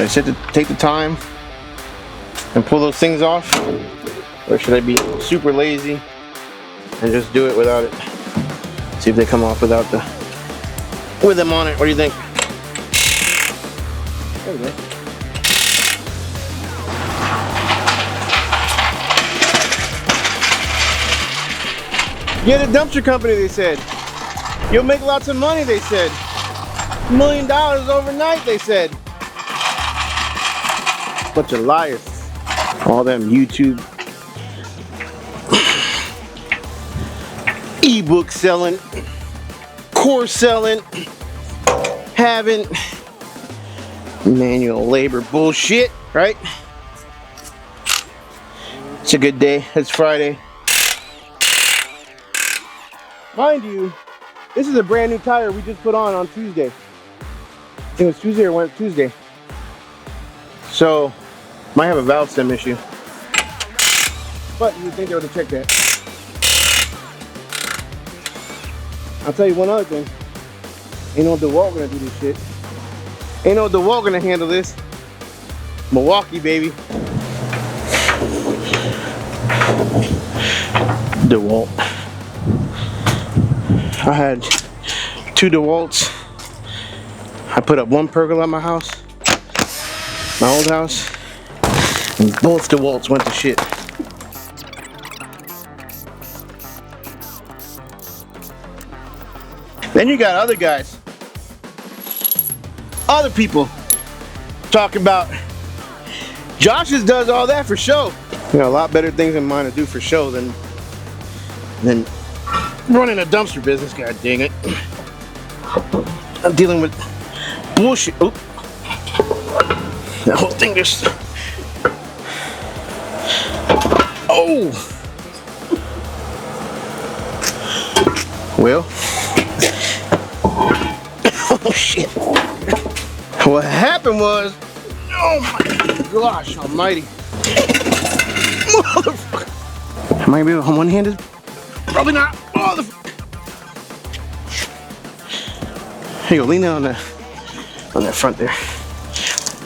Should I take the time and pull those things off? Or should I be super lazy and just do it without it? See if they come off with them on it. What do you think? There we go. Get a dumpster company, they said. You'll make lots of money, they said. $1 million overnight, they said. Bunch of liars. All them YouTube eBooks selling, course selling, having manual labor bullshit, right? It's a good day. It's Friday. Mind you, this is a brand new tire we just put on Tuesday. I think it was Tuesday or Tuesday. So, might have a valve stem issue. But you would think they would have checked that. I'll tell you one other thing. Ain't no DeWalt gonna do this shit. Ain't no DeWalt gonna handle this. Milwaukee, baby. DeWalt. I had 2 DeWalts. I put up 1 pergola at my house, my old house, and both DeWalts went to shit. Then you got other guys, other people talking about Josh's does all that for show. You know, a lot better things in mine to do for show than running a dumpster business. God dang it. I'm dealing with bullshit. Oop. That whole thing just... Oh! Well. Oh shit. What happened was... Oh my gosh almighty. Motherfucker. Am I gonna be one-handed? Probably not. Here you go, lean down on that front there.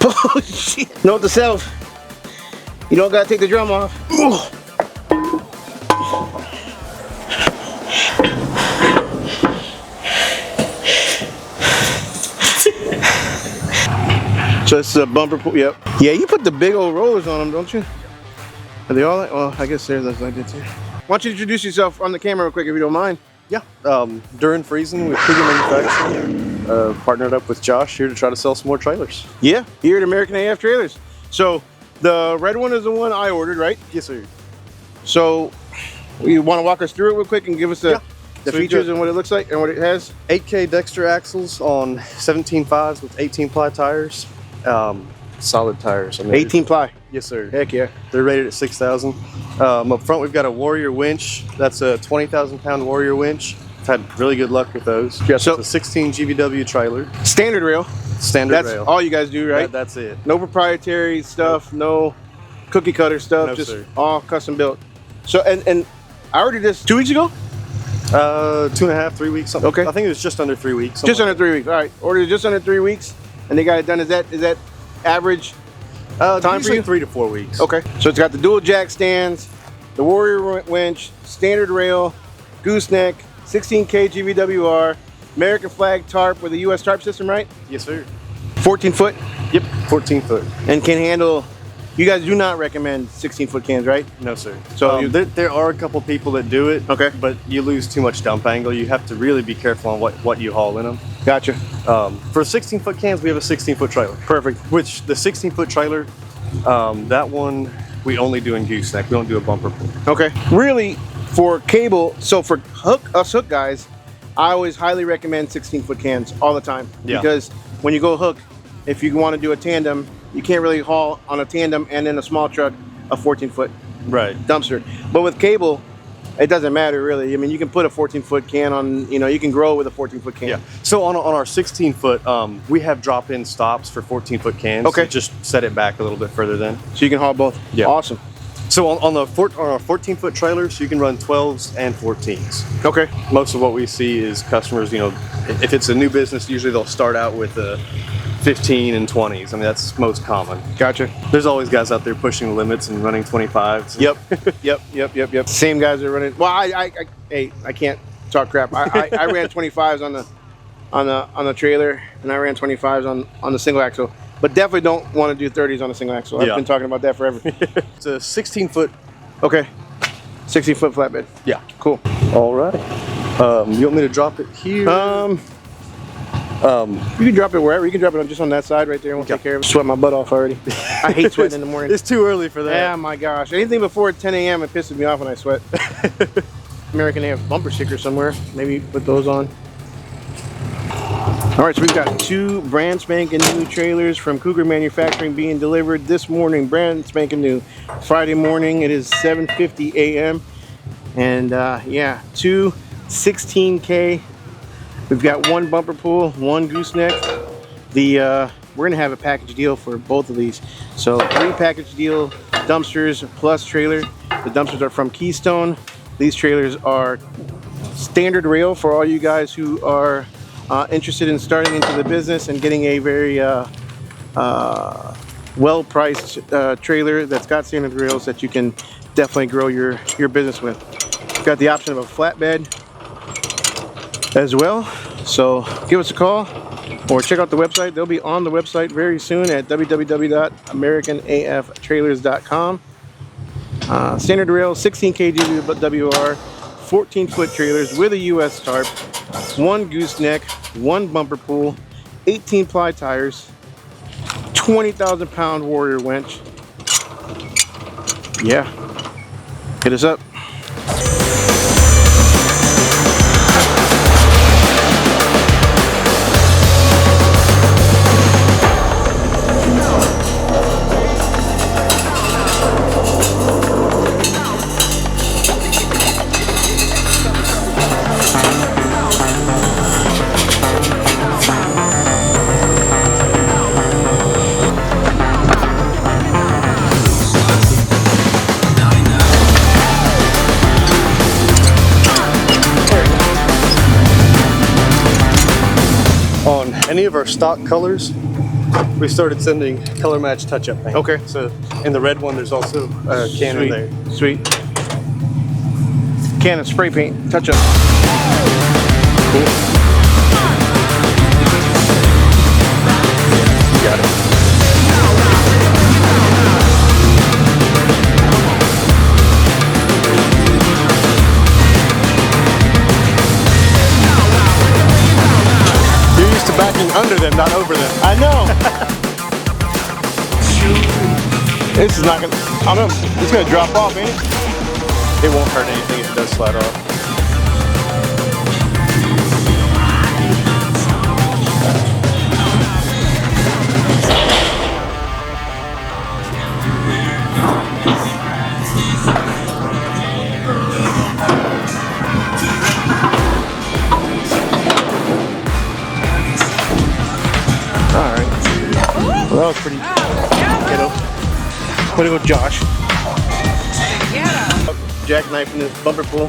Oh shit. Note to self, you don't gotta take the drum off. So this is a bumper pull, yep. Yeah, you put the big old rollers on them, don't you? Are they all like, well, I guess there's like that too. Why don't you introduce yourself on the camera real quick if you don't mind? Yeah, Duran Friesen with Cougar Manufacturing, partnered up with Josh here to try to sell some more trailers. Yeah, here at American AF Trailers. So the red one is the one I ordered, right? Yes, sir. So you want to walk us through it real quick and give us the features and what it looks like and what it has? 8K Dexter axles on 17.5s with 18 ply tires. Solid tires. I mean, 18 ply. Yes, sir. Heck yeah. They're rated at 6,000. Up front, we've got a Warrior winch. That's a 20,000-pound Warrior winch. I've had really good luck with those. Yeah, so it's a 16 GVW trailer. Standard rail. Standard rail. That's all you guys do, right? That's it. No proprietary stuff, no cookie cutter stuff, no, just sir. All custom built. So, and I ordered this 2 weeks ago? 2.5, 3 weeks. Something. Okay. I think it was just under 3 weeks. Just under 3 weeks. All right. Ordered just under 3 weeks, and they got it done. Is that average time for you? 3 to 4 weeks. Okay. So it's got the dual jack stands, the Warrior winch, standard rail, gooseneck, 16K GVWR, American flag tarp with a US tarp system, right? Yes, sir. 14 foot? Yep, 14 foot. And can handle, you guys do not recommend 16-foot cans, right? No, sir. So there are a couple people that do it. Okay. But you lose too much dump angle. You have to really be careful on what you haul in them. Gotcha. For 16-foot cans, we have a 16-foot trailer. Perfect. Which the 16-foot trailer, that one we only do in gooseneck. We don't do a bumper pull. Okay. Really, for cable, so for us hook guys, I always highly recommend 16-foot cans all the time. Yeah. Because when you go hook, if you want to do a tandem, you can't really haul on a tandem and in a small truck a 14-foot dumpster. But with cable, it doesn't matter really. I mean, you can put a 14-foot can on, you know, you can grow with a 14-foot can. Yeah. So on our 16-foot, we have drop-in stops for 14-foot cans. Okay. So just set it back a little bit further then. So you can haul both. Yeah. Awesome. So on our 14-foot trailers, you can run 12s and 14s. Okay. Most of what we see is customers, you know, if it's a new business, usually they'll start out with a 15 and 20s. I mean, that's most common. Gotcha. There's always guys out there pushing the limits and running 25s. Yep. Same guys are running. Well, I can't talk crap. I ran 25s on the trailer, and I ran 25s on the single axle. But definitely don't want to do 30s on a single axle. I've been talking about that forever. It's a 16-foot. Okay. 16-foot flatbed. Yeah. Cool. All right. You want me to drop it here? You can drop it wherever. You can drop it just on that side right there, and we'll take care of it. Sweat my butt off already. I hate sweating in the morning. It's too early for that. Yeah, my gosh. Anything before 10 a.m. it pisses me off when I sweat. American, they have bumper stickers somewhere. Maybe put those on. All right, so we've got 2 brand spanking new trailers from Cougar Manufacturing being delivered this morning. Brand spanking new. Friday morning. It is 7:50 a.m. And yeah, 2 16K. We've got 1 bumper pull, 1 gooseneck. We're gonna have a package deal for both of these. So 3 package deal dumpsters plus trailer. The dumpsters are from Keystone. These trailers are standard rail for all you guys who are interested in starting into the business and getting a very well-priced trailer that's got standard rails that you can definitely grow your business with. We've got the option of a flatbed as well, so give us a call or check out the website. They'll be on the website very soon at www.americanaftrailers.com. Standard rail, 16K GWR, 14-foot trailers with a US tarp, 1 gooseneck, 1 bumper pull, 18-ply tires, 20,000-pound Warrior winch. Yeah, hit us up. On any of our stock colors, we started sending color match touch-up paint. Okay. So in the red one, there's also a can in there. Sweet. Can of spray paint touch up. Cool. Got it. Backing under them, not over them. I know. This is not gonna. I don't know. It's gonna drop off, ain't it? It won't hurt anything if it does slide off. Well, that was pretty ghetto. Way to go, Josh. Jackknife in this bumper pull.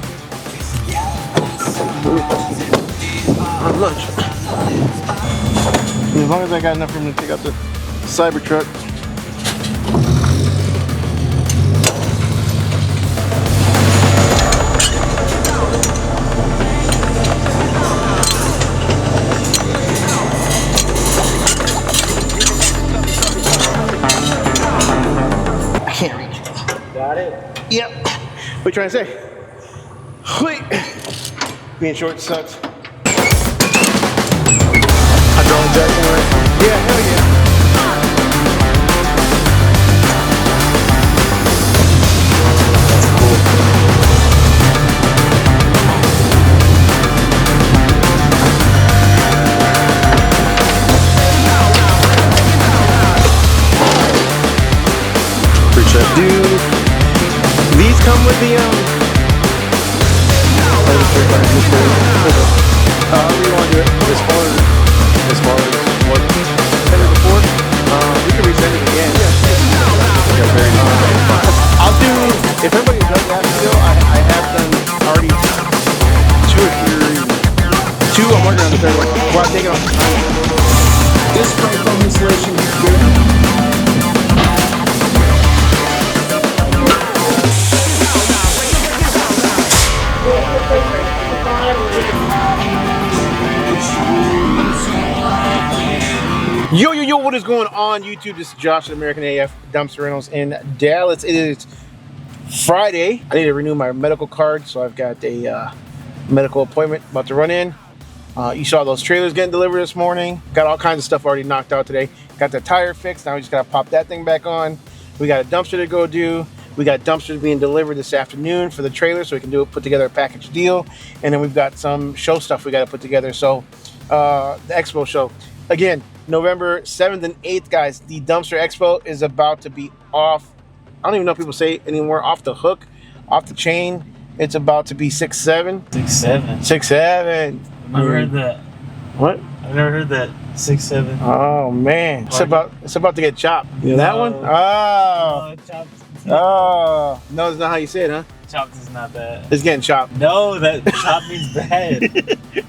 On lunch. And as long as I got enough room to take out the Cybertruck. Yep. What you trying to say? Wait. Being short sucks. Hydraulic jack anyway? Yeah, hell yeah. Appreciate it. Dude. These come with the How do you want to do it? As far as what you sent it before? we can resend it again. I'll do, if everybody does that still, I have done already 2 or 3. 2, I'm working on the 3rd one. Well, I'll take it off. This right from his what is going on YouTube? This is Josh at American AF Dumpster Rentals in Dallas. It is Friday. I need to renew my medical card, so I've got a medical appointment about to run in. You saw those trailers getting delivered this morning. Got all kinds of stuff already knocked out today. Got the tire fixed. Now we just gotta pop that thing back on. We got a dumpster to go do. We got dumpsters being delivered this afternoon for the trailer, so we can put together a package deal. And then we've got some show stuff we got to put together. So the expo show, again, November 7th and 8th, guys. The dumpster expo is about to be off. I don't even know if people say it anymore. Off the hook, off the chain. It's about to be 6-7. 6-7. 6-7. I've never heard that. What? I've never heard that. 6-7. Oh man, it's about to get chopped. You know that one? Oh, chopped. Oh, no, that's not how you say it, huh? Chopped is not bad. It's getting chopped. No, that chopped means bad.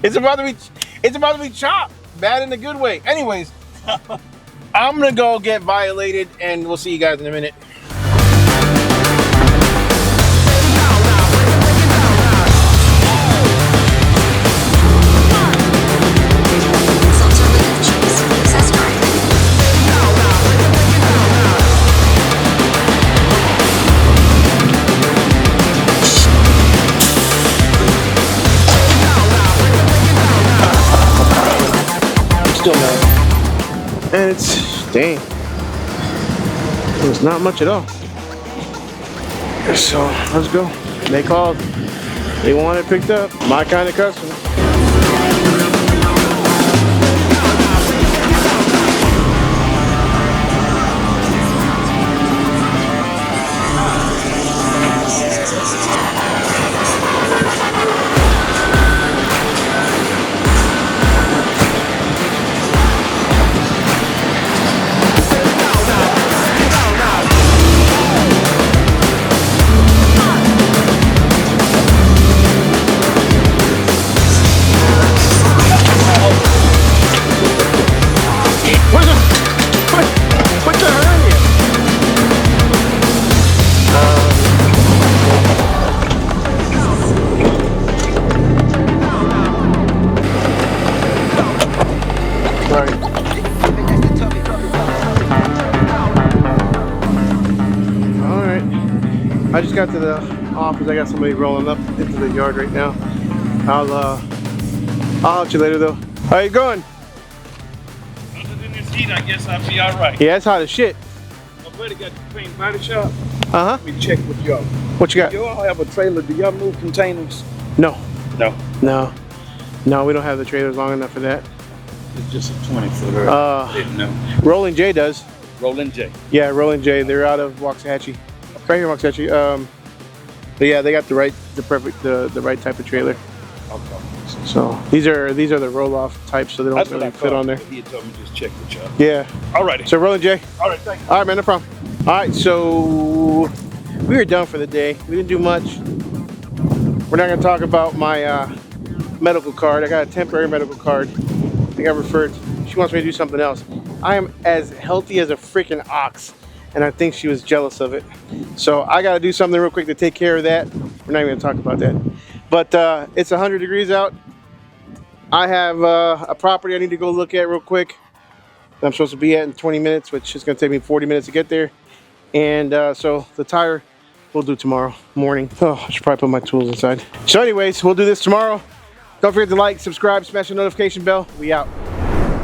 It's about to be chopped. Bad in a good way. Anyways, I'm gonna go get violated, and we'll see you guys in a minute. And it's, dang, there's not much at all. So let's go. They called, they want it picked up. My kind of customer. I just got to the office. I got somebody rolling up into the yard right now. I'll holler at you later though. How you going? Other than this heat, I guess I'll be all right. Yeah, it's hot as shit. My buddy got the paint body shop. Uh-huh. Let me check with y'all. What you got? Y'all have a trailer. Do y'all move containers? No. No. No. No, we don't have the trailers long enough for that. It's just a 20-footer. Didn't know. Rolling J does. Rolling J. Yeah, Rolling J. They're out of Waxahachie. Right here, Waxahachie. But yeah, they got the right type of trailer. Okay. So these are the roll-off types, so they don't really fit on there. He told me just check with y'all. Yeah. Alrighty. So Rolling J. All right, thank you. All right, man, no problem. All right, so we are done for the day. We didn't do much. We're not gonna talk about my medical card. I got a temporary medical card. I got referred. She wants me to do something else. I am as healthy as a freaking ox, and I think she was jealous of it. So I got to do something real quick to take care of that. We're not even going to talk about that. But it's 100 degrees out. I have a property I need to go look at real quick that I'm supposed to be at in 20 minutes, which is going to take me 40 minutes to get there. And so the tire we'll do tomorrow morning. Oh, I should probably put my tools inside. So anyways, we'll do this tomorrow. Don't forget to like, subscribe, smash the notification bell. We out.